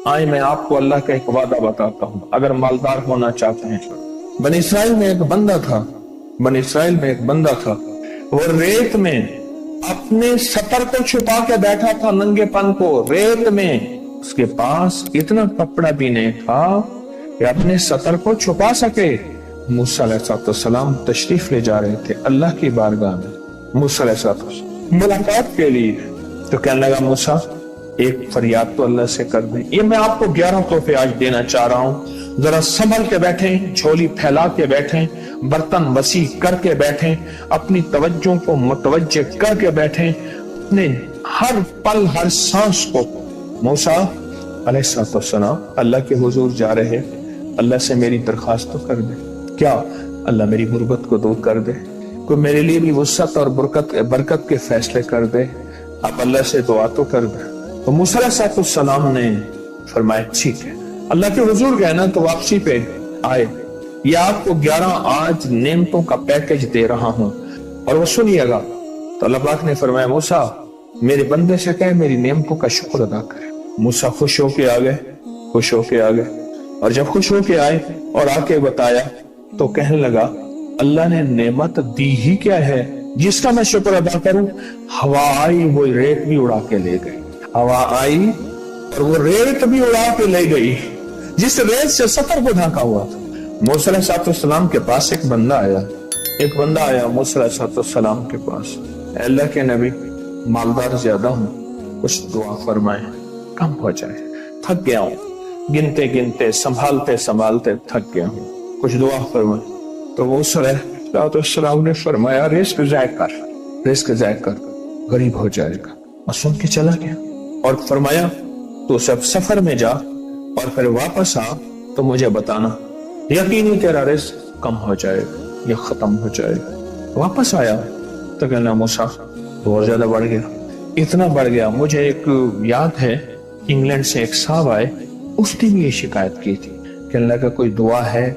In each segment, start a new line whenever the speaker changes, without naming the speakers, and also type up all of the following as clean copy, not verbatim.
آئے میں آپ کو اللہ کا ایک وعدہ بتاتا ہوں، اگر مالدار ہونا چاہتے ہیں۔ بنی اسرائیل میں ایک بندہ تھا، وہ ریت میں اپنے سطر کو چھپا کے بیٹھا تھا، ننگے پن کو ریت میں۔ اس کے پاس اتنا کپڑا بھی نہیں تھا کہ اپنے سطر کو چھپا سکے۔ موسیٰ علیہ السلام تشریف لے جا رہے تھے اللہ کی بارگاہ میں، موسیٰ علیہ السلام ملاقات کے لیے۔ تو کہنے لگا موسیٰ ایک فریاد تو اللہ سے کر دیں۔ یہ میں آپ کو 11 تحفے آج دینا چاہ رہا ہوں، ذرا سنبھل کے بیٹھیں، جھولی پھیلا کے بیٹھیں، برتن وسیع کر کے بیٹھیں، اپنی توجہ کو متوجہ کر کے بیٹھیں، اپنے ہر پل ہر سانس کو۔ موسیٰ علیہ السلام اللہ کے حضور جا رہے، اللہ سے میری درخواست تو کر دے، کیا اللہ میری غربت کو دور کر دے، کوئی میرے لیے بھی وسعت اور برکت کے فیصلے کر دے، اب اللہ سے دعا تو کر دے۔ تو موسیٰ علیہ السلام نے فرمایا ٹھیک ہے، اللہ کے حضور گئے نا تو واپسی پہ آئے، یہ آپ کو 11 آج نعمتوں کا پیکج دے رہا ہوں اور وہ سنیے گا۔ تو اللہ پاک نے فرمایا موسیٰ میرے بندے سے کہے میری نعمتوں کا شکر ادا کرے۔ موسیٰ خوش ہو کے آ گئے، اور جب خوش ہو کے آئے اور آ کے بتایا تو کہنے لگا اللہ نے نعمت دی ہی کیا ہے جس کا میں شکر ادا کروں؟ ہوا آئی وہ ریت بھی اڑا کے لے گئی، ہوا آئی اور وہ ریت بھی اڑا کے لے گئی جس ریت سے سطر کو ڈھانکا ہوا تھا۔ موسیٰ علیہ السلام کے پاس ایک بندہ آیا موسیٰ علیہ السلام کے پاس، اے اللہ کے نبی مالدار زیادہ ہوں، کچھ دعا فرمائیں، کم ہو جائے، تھک گیا ہوں، گنتے سنبھالتے تھک گیا ہوں، کچھ دعا فرمائیں۔ تو موسیٰ علیہ السلام نے فرمایا رزق ضائع کر، غریب ہو جائے گا، اور سن کے چلا گیا اور فرمایا تو سب سفر میں جا اور پھر واپس آ تو مجھے بتانا، یقینی تیرا رزق کم ہو جائے گا یا ختم ہو جائے گا۔ واپس آیا تو کہنا موسیٰ بہت زیادہ بڑھ گیا، اتنا بڑھ گیا، مجھے ایک یاد ہے انگلینڈ سے ایک صاحب آئے، اس نے بھی یہ شکایت کی تھی، کہنے لگا کوئی دعا ہے،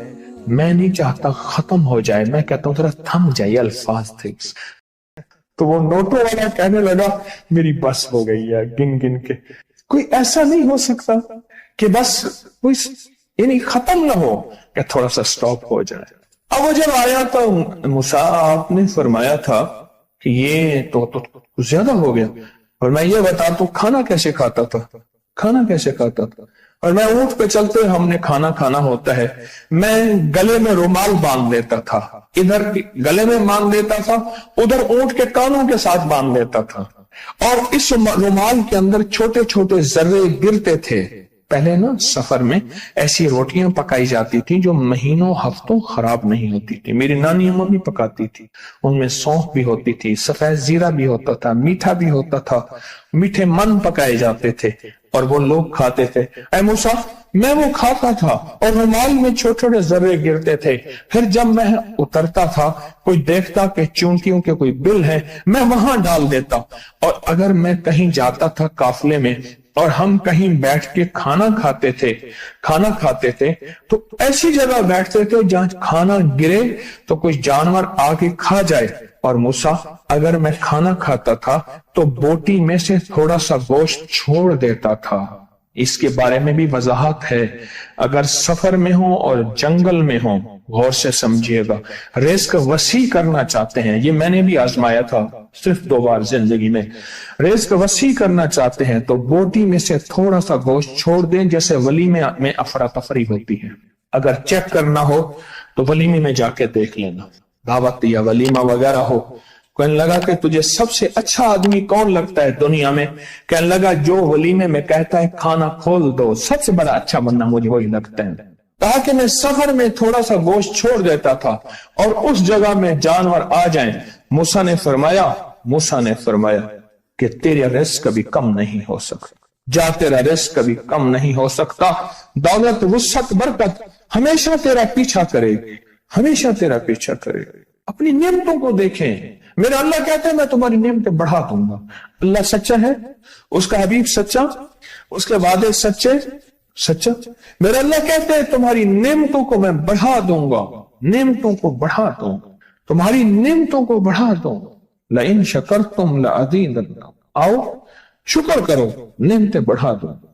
میں نہیں چاہتا ختم ہو جائے، میں کہتا ہوں ذرا تھم جائے، الفاظ تھے۔ تو وہ نوٹوں والا کہنے لگا میری بس ہو گئی ہے گن کے، کوئی ایسا نہیں ہو سکتا کہ بس کوئی یعنی ختم نہ ہو، کہ تھوڑا سا سٹاپ ہو جائے۔ اب وہ جب آیا تو موسیٰ آپ نے فرمایا تھا کہ یہ تو زیادہ ہو گیا، اور میں یہ بتا تو کھانا کیسے کھاتا تھا، اور میں اونٹ پہ چلتے ہم نے کھانا ہوتا ہے، میں گلے میں رومال باندھ لیتا تھا، ادھر گلے میں باندھ لیتا تھا، ادھر اونٹ کے کانوں کے ساتھ باندھ لیتا تھا، اور اس رومال کے اندر چھوٹے چھوٹے ذرے گرتے تھے۔ پہلے نا سفر میں ایسی روٹیاں پکائی جاتی تھی جو مہینوں ہفتوں خراب نہیں ہوتی تھی، میری نانی اماں بھی پکاتی تھی، ان میں سونف بھی ہوتی تھی، سفید زیرہ بھی ہوتا تھا، میٹھا بھی ہوتا تھا، میٹھے من پکائے جاتے تھے اور وہ لوگ کھاتے تھے۔ اے موسیٰ میں وہ کھاتا تھا اور رومال میں چھوٹے چھوٹے ذرے گرتے تھے، پھر جب میں اترتا تھا کوئی دیکھتا کہ چونٹیوں کے کوئی بل ہے، میں وہاں ڈال دیتا، اور اگر میں کہیں جاتا تھا قافلے میں اور ہم کہیں بیٹھ کے کھانا کھاتے تھے تو ایسی جگہ بیٹھتے تھے جہاں کھانا گرے تو کوئی جانور آ کے کھا جائے، اور موسیٰ اگر میں کھانا کھاتا تھا تو بوٹی میں سے تھوڑا سا گوشت چھوڑ دیتا تھا۔ اس کے بارے میں بھی وضاحت ہے، اگر سفر میں ہوں اور جنگل میں ہوں، غور سے سمجھیے گا، رزق وسیع کرنا چاہتے ہیں، یہ میں نے بھی آزمایا تھا صرف 2 بار زندگی میں، رزق وسیع کرنا چاہتے ہیں تو بوٹی میں سے تھوڑا سا گوشت چھوڑ دیں، جیسے ولیمے میں افراتفری ہوتی ہے، اگر چیک کرنا ہو تو ولیمے میں جا کے دیکھ لینا، دعوت یا ولیمہ وغیرہ ہو، کہنے لگا کہ تجھے سب سے اچھا آدمی کون لگتا ہے دنیا میں؟ کہنے لگا جو ولیمے میں کہتا ہے کھانا کھول دو، سب سے بڑا اچھا بندہ مجھے وہی لگتا ہے، تاکہ میں سفر میں تھوڑا سا گوشت چھوڑ دیتا تھا اور اس جگہ میں جانور آ جائیں۔ موسیٰ نے فرمایا کہ تیرا رزق کبھی کم نہیں ہو سکتا، جا تیرا رزق کبھی کم نہیں ہو سکتا، دولت وسعت برکت ہمیشہ تیرا پیچھا کرے گی، اپنی نعمتوں کو دیکھیں، میرا اللہ کہتا ہے میں تمہاری نعمتیں بڑھا دوں گا، اللہ سچا ہے، اس کا حبیب سچا، اس کے وعدے سچا، میرا اللہ کہتا ہے تمہاری نعمتوں کو میں بڑھا دوں گا، تمہاری نعمتوں کو بڑھا دوں گا، لئن شکرتم لأزیدنکم، آؤ شکر کرو، نعمتیں بڑھا دوں گا۔